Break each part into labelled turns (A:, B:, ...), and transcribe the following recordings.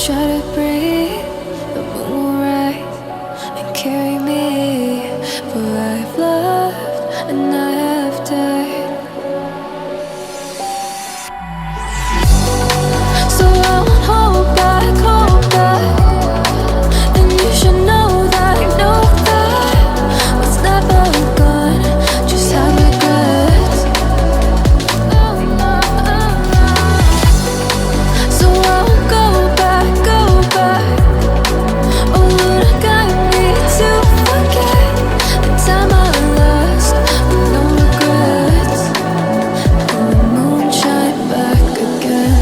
A: Try to breathe, the moon will rise and carry me. For I've loved and I have died. So I won't hold back, hold back. And you should know that what's never gone just have regrets. So I won't go back, go back. Oh Lord, I got me to forget the time I lost with no regrets. And the moon shine back again.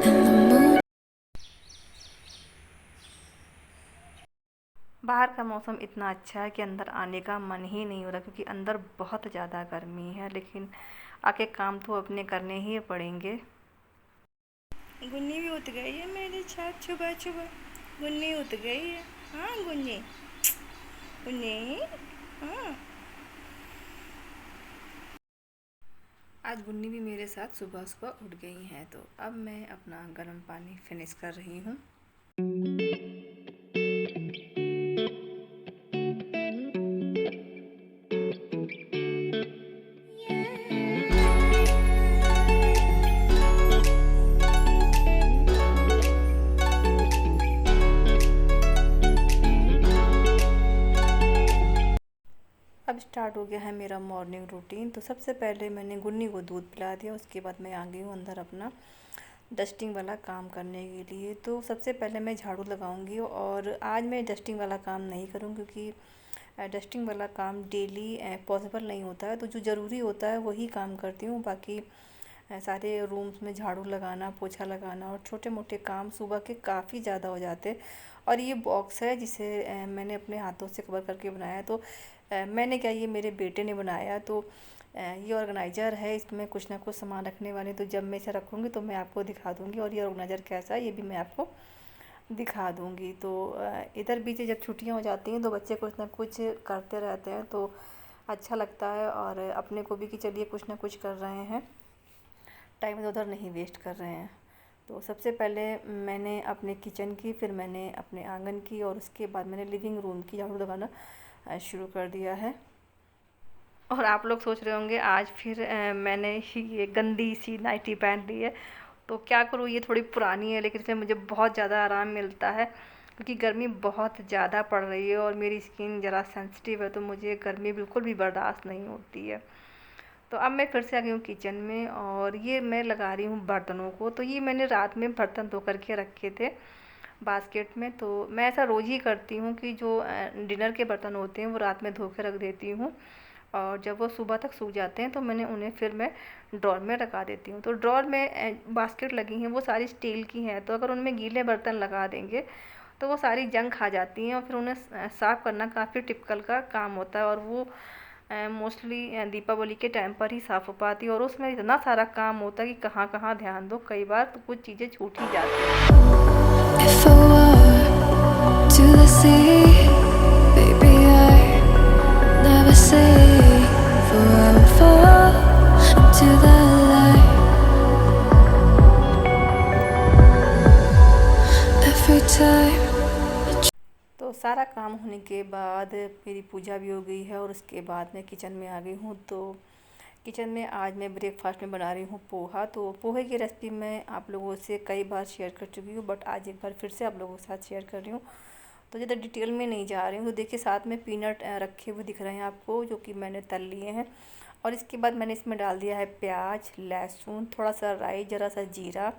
A: And the moon.
B: बाहर का मौसम इतना अच्छा है कि अंदर आने का मन ही नहीं हो रहा, क्योंकि अंदर बहुत ज़्यादा गर्मी है, लेकिन आके काम तो अपने करने ही पड़ेंगे।
C: गुन्नी भी उठ गई है मेरी छत छुपा छुपा। गुन्नी उठ गई है। हाँ गुन्नी, गुन्नी, हाँ।
B: आज गुन्नी भी मेरे साथ सुबह सुबह उठ गई हैं, तो अब मैं अपना गर्म पानी फिनिश कर रही हूँ। अब स्टार्ट हो गया है मेरा मॉर्निंग रूटीन। तो सबसे पहले मैंने गुन्नी को दूध पिला दिया, उसके बाद मैं आ गई हूँ अंदर अपना डस्टिंग वाला काम करने के लिए। तो सबसे पहले मैं झाड़ू लगाऊंगी, और आज मैं डस्टिंग वाला काम नहीं करूँ, क्योंकि डस्टिंग वाला काम डेली पॉसिबल नहीं होता है। तो जो ज़रूरी होता है वही काम करती हूँ। बाकी सारे रूम्स में झाड़ू लगाना, पोछा लगाना और छोटे मोटे काम सुबह के काफ़ी ज़्यादा हो जाते हैं। और ये बॉक्स है जिसे मैंने अपने हाथों से कवर करके बनाया। तो मैंने क्या, ये मेरे बेटे ने बनाया। तो ये ऑर्गेनाइज़र है, इसमें कुछ ना कुछ सामान रखने वाले। तो जब मैं इसे रखूँगी तो मैं आपको दिखा दूँगी, और ये ऑर्गेनाइज़र कैसा है ये भी मैं आपको दिखा दूँगी। तो इधर बीच जब छुट्टियाँ हो जाती हैं तो बच्चे कुछ ना कुछ करते रहते हैं, तो अच्छा लगता है। और अपने को भी कि चलिए कुछ ना कुछ कर रहे हैं, टाइम इधर उधर नहीं वेस्ट कर रहे हैं। तो सबसे पहले मैंने अपने किचन की, फिर मैंने अपने आंगन की, और उसके बाद मैंने लिविंग रूम की झाड़ू लगाना शुरू कर दिया है। और आप लोग सोच रहे होंगे आज फिर मैंने ये गंदी सी नाइटी पहन ली है। तो क्या करूँ, ये थोड़ी पुरानी है, लेकिन इसमें मुझे बहुत ज़्यादा आराम मिलता है, क्योंकि गर्मी बहुत ज़्यादा पड़ रही है और मेरी स्किन ज़रा सेंसिटिव है, तो मुझे गर्मी बिल्कुल भी बर्दाश्त नहीं होती है। तो अब मैं फिर से आ गई हूँ किचन में, और ये मैं लगा रही हूँ बर्तनों को। तो ये मैंने रात में बर्तन धो करके रखे थे बास्केट में। तो मैं ऐसा रोज़ ही करती हूँ कि जो डिनर के बर्तन होते हैं वो रात में धो के रख देती हूँ, और जब वो सुबह तक सूख जाते हैं तो मैंने उन्हें फिर मैं ड्रॉर में रखा देती हूँ। तो ड्रॉर में बास्केट लगी हैं वो सारी स्टील की हैं, तो अगर उनमें गीले बर्तन लगा देंगे तो वो सारी जंग खा जाती हैं, और फिर उन्हें साफ़ करना काफ़ी टिपिकल का काम होता है। और वो मोस्टली दीपावली के टाइम पर ही साफ़ हो पाती है, और उसमें इतना सारा काम होता है कि कहाँ कहाँ ध्यान दो, कई बार तो कुछ चीज़ें छूट ही जाती हैं।
A: If I were to the sea, baby, I never say, for I will fall into the light. Every time.
B: तो सारा काम होने के बाद मेरी पूजा भी हो गई है, और उसके बाद मैं किचन में आ गई हूँ। तो किचन में आज मैं ब्रेकफास्ट में बना रही हूँ पोहा। तो पोहे की रेसिपी मैं आप लोगों से कई बार शेयर कर चुकी हूँ, बट आज एक बार फिर से आप लोगों के साथ शेयर कर रही हूँ। तो ज़्यादा डिटेल में नहीं जा रही हूँ। तो देखिए साथ में पीनट रखे हुए दिख रहे हैं आपको, जो कि मैंने तल लिए हैं। और इसके बाद मैंने इसमें डाल दिया है प्याज, लहसुन, थोड़ा सा राई, ज़रा सा जीरा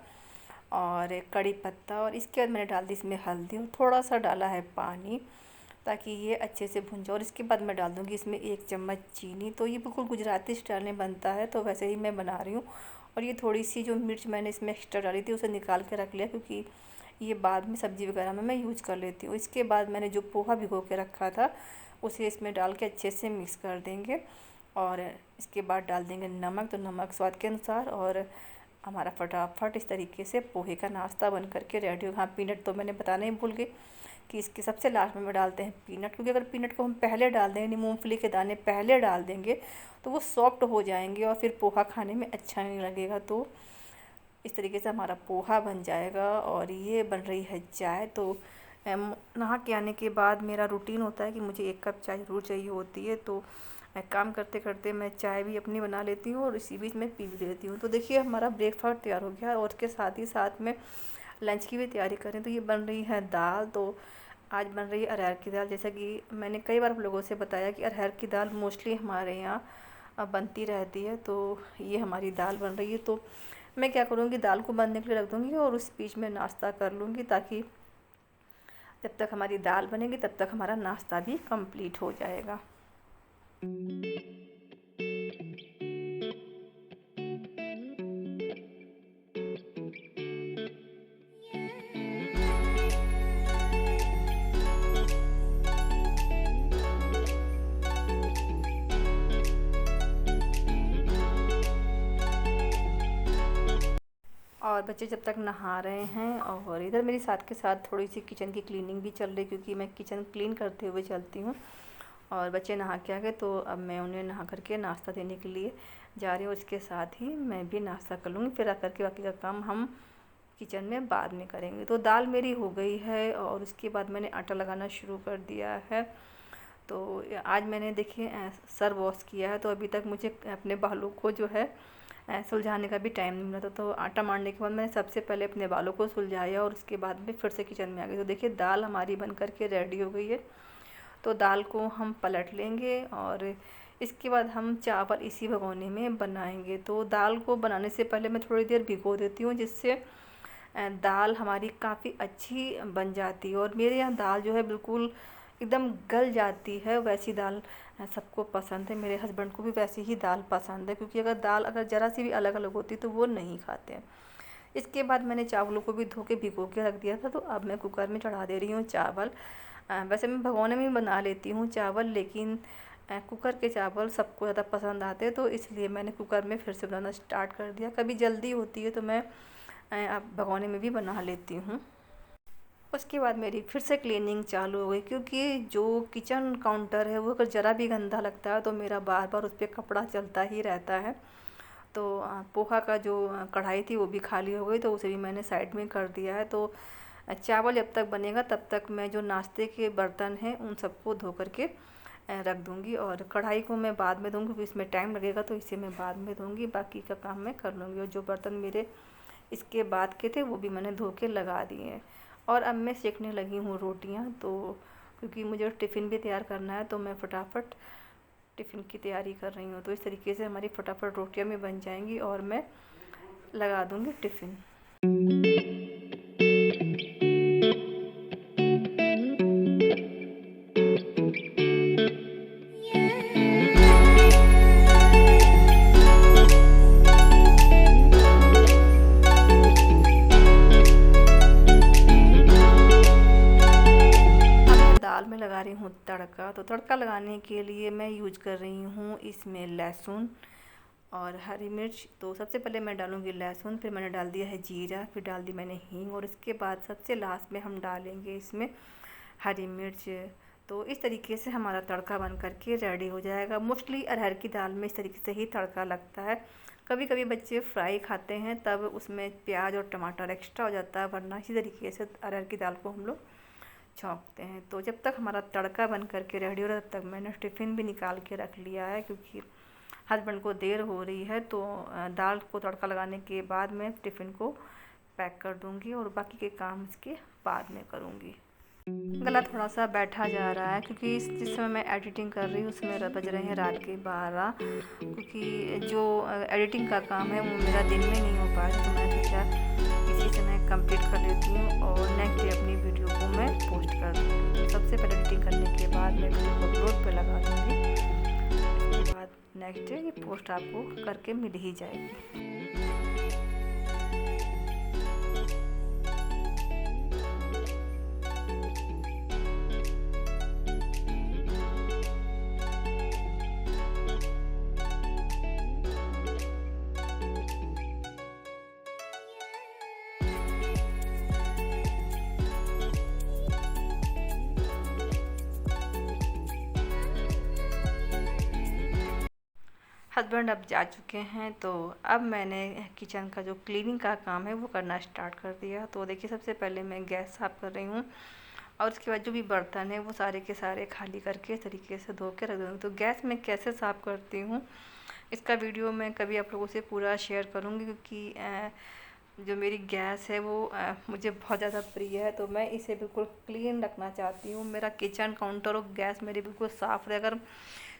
B: और कड़ी पत्ता। और इसके बाद मैंने डाल दी इसमें हल्दी, और थोड़ा सा डाला है पानी, ताकि ये अच्छे से भुन जाए। और इसके बाद मैं डाल दूँगी इसमें 1 चम्मच चीनी। तो ये बिल्कुल गुजराती स्टाइल में बनता है, तो वैसे ही मैं बना रही हूँ। और ये थोड़ी सी जो मिर्च मैंने इसमें एक्स्ट्रा डाली थी उसे निकाल के रख लिया, क्योंकि ये बाद में सब्ज़ी वगैरह में मैं यूज कर लेती हूँ। इसके बाद मैंने जो पोहा भिगो के रखा था उसे इसमें डाल के अच्छे से मिक्स कर देंगे, और इसके बाद डाल देंगे नमक। तो नमक स्वाद के अनुसार, और हमारा फटाफट इस तरीके से पोहे का नाश्ता बन करके रेडी हो। हाँ, पीनट तो मैंने बताना ही भूल गई कि इसके सबसे लास्ट में डालते हैं पीनट, क्योंकि अगर पीनट को हम पहले डाल दें, यानी मूंगफली के दाने पहले डाल देंगे तो वो सॉफ्ट हो जाएंगे और फिर पोहा खाने में अच्छा नहीं लगेगा। तो इस तरीके से हमारा पोहा बन जाएगा। और ये बन रही है चाय। तो नहा के आने के बाद मेरा रूटीन होता है कि मुझे 1 कप चाय ज़रूर चाहिए होती है। तो मैं काम करते करते मैं चाय भी अपनी बना लेती हूँ और इसी बीच में पी भी लेती हूँ। तो देखिए हमारा ब्रेकफास्ट तैयार हो गया और उसके साथ ही साथ में लंच की भी तैयारी करें। तो ये बन रही है दाल। तो आज बन रही है अरहर की दाल। जैसा कि मैंने कई बार आप लोगों से बताया कि अरहर की दाल मोस्टली हमारे यहाँ बनती रहती है। तो ये हमारी दाल बन रही है। तो मैं क्या करूँगी, दाल को बनने के लिए रख दूँगी और उस बीच में नाश्ता कर लूँगी, ताकि जब तक हमारी दाल बनेगी तब तक हमारा नाश्ता भी कंप्लीट हो जाएगा। और बच्चे जब तक नहा रहे हैं और इधर मेरी साथ के साथ थोड़ी सी किचन की क्लीनिंग भी चल रही, क्योंकि मैं किचन क्लीन करते हुए चलती हूँ। और बच्चे नहा के आ गए तो अब मैं उन्हें नहा करके नाश्ता देने के लिए जा रही हूँ। उसके साथ ही मैं भी नाश्ता कर लूँगी, फिर आकर के बाकी का काम हम किचन में बाद में करेंगे। तो दाल मेरी हो गई है और उसके बाद मैंने आटा लगाना शुरू कर दिया है। तो आज मैंने देखिए सर वॉश किया है, तो अभी तक मुझे अपने बालों को जो है सुलझाने का भी टाइम नहीं मिला था। तो आटा मारने के बाद मैंने सबसे पहले अपने बालों को सुलझाया और उसके बाद में फिर से किचन में आ गई। तो देखिए दाल हमारी बन कर के रेडी हो गई है। तो दाल को हम पलट लेंगे और इसके बाद हम चावल इसी भगोने में बनाएंगे। तो दाल को बनाने से पहले मैं थोड़ी देर भिगो देती हूँ, जिससे दाल हमारी काफ़ी अच्छी बन जाती है। और मेरे यहाँ दाल जो है बिल्कुल एकदम गल जाती है, वैसी दाल सबको पसंद है। मेरे हस्बैंड को भी वैसी ही दाल पसंद है, क्योंकि अगर दाल अगर ज़रा सी भी अलग अलग होती तो वो नहीं खाते हैं। इसके बाद मैंने चावलों को भी धो के भिगो के रख दिया था। तो अब मैं कुकर में चढ़ा दे रही हूँ चावल। वैसे मैं भगोने में बना लेती हूँ चावल, लेकिन कुकर के चावल सबको ज़्यादा पसंद आते हैं, तो इसलिए मैंने कुकर में फिर से बनाना स्टार्ट कर दिया। कभी जल्दी होती है तो मैं अब भगोने में भी बना लेती हूँ। उसके बाद मेरी फिर से क्लीनिंग चालू हो गई, क्योंकि जो किचन काउंटर है वो अगर ज़रा भी गंदा लगता है तो मेरा बार बार उस पर कपड़ा चलता ही रहता है। तो पोहा का जो कढ़ाई थी वो भी खाली हो गई, तो उसे भी मैंने साइड में कर दिया है। तो चावल जब तक बनेगा तब तक मैं जो नाश्ते के बर्तन हैं उन सबको धो करके रख दूँगी, और कढ़ाई को मैं बाद में दूँगी, क्योंकि इसमें टाइम लगेगा, तो इसे मैं बाद में दूँगी। बाकी का काम मैं कर लूँगी। और जो बर्तन मेरे इसके बाद के थे वो भी मैंने धो के लगा दिए हैं। और अब मैं सेकने लगी हूँ रोटियाँ। तो क्योंकि मुझे टिफ़िन भी तैयार करना है, तो मैं फटाफट टिफ़िन की तैयारी कर रही हूँ। तो इस तरीके से हमारी फटाफट रोटियाँ भी बन जाएंगी और मैं लगा दूँगी टिफ़िन। में लगा रही हूँ तड़का। तो तड़का लगाने के लिए मैं यूज कर रही हूँ इसमें लहसुन और हरी मिर्च। तो सबसे पहले मैं डालूँगी लहसुन, फिर मैंने डाल दिया है जीरा, फिर डाल दी मैंने हींग, और इसके बाद सबसे लास्ट में हम डालेंगे इसमें हरी मिर्च। तो इस तरीके से हमारा तड़का बन करके रेडी हो जाएगा। मोस्टली अरहर की दाल में इस तरीके से ही तड़का लगता है। कभी कभी बच्चे फ्राई खाते हैं तब उसमें प्याज और टमाटर एक्स्ट्रा हो जाता है, वरना इसी तरीके से अरहर की दाल को हम लोग छौंकते हैं। तो जब तक हमारा तड़का बन करके रेडी हो रहा है तब तक मैंने टिफ़िन भी निकाल के रख लिया है, क्योंकि हस्बैंड को देर हो रही है। तो दाल को तड़का लगाने के बाद मैं टिफ़िन को पैक कर दूंगी और बाकी के काम इसके बाद में करूंगी। गला थोड़ा सा बैठा जा रहा है, क्योंकि जिस समय मैं एडिटिंग कर रही हूँ उसमें बज रहे हैं रात के 12, क्योंकि जो एडिटिंग का काम है वो मेरा दिन में नहीं हो पाया। तो मैं सोचा इसी से मैं कंप्लीट कर लेती हूँ और नेक्स्ट डे अपनी वीडियो को मैं पोस्ट कर दूँगी। तो सबसे पहले एडिटिंग करने के बाद मैं वीडियो को अपलोड पे लगा दूँगी, इसके बाद नेक्स्ट डे ये पोस्ट आपको करके मिल ही जाएगी। हस्बैंड अब जा चुके हैं, तो अब मैंने किचन का जो क्लीनिंग का काम है वो करना स्टार्ट कर दिया। तो देखिए सबसे पहले मैं गैस साफ़ कर रही हूँ और उसके बाद जो भी बर्तन है वो सारे के सारे खाली करके इस तरीके से धो के रख दूँगी। तो गैस मैं कैसे साफ़ करती हूँ इसका वीडियो मैं कभी आप लोगों से पूरा शेयर करूँगी, क्योंकि जो मेरी गैस है वो मुझे बहुत ज़्यादा प्रिय है। तो मैं इसे बिल्कुल क्लीन रखना चाहती हूँ। मेरा किचन काउंटर और गैस मेरी बिल्कुल साफ़ रहे। अगर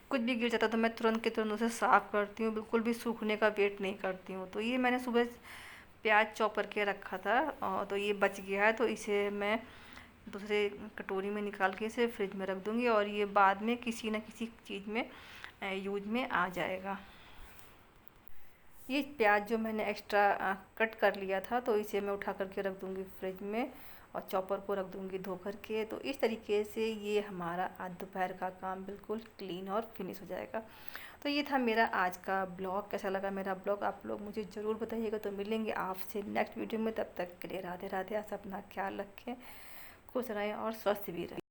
B: कुछ भी गिर जाता तो मैं तुरंत के तुरंत उसे साफ़ करती हूँ, बिल्कुल भी सूखने का वेट नहीं करती हूँ। तो ये मैंने सुबह प्याज चॉप करके रखा था और तो ये बच गया है, तो इसे मैं दूसरे कटोरी में निकाल के इसे फ्रिज में रख दूँगी और ये बाद में किसी न किसी चीज़ में यूज में आ जाएगा। ये प्याज जो मैंने एक्स्ट्रा कट कर लिया था तो इसे मैं उठा करके रख दूँगी फ्रिज में और चॉपर को रख दूँगी धो करके। तो इस तरीके से ये हमारा आज दोपहर का काम बिल्कुल क्लीन और फिनिश हो जाएगा। तो ये था मेरा आज का ब्लॉग। कैसा लगा मेरा ब्लॉग आप लोग मुझे ज़रूर बताइएगा। तो मिलेंगे आपसे नेक्स्ट वीडियो में, तब तक के लिए राधे राधे। आप अपना ख्याल रखें, खुश रहें और स्वस्थ भी रहें।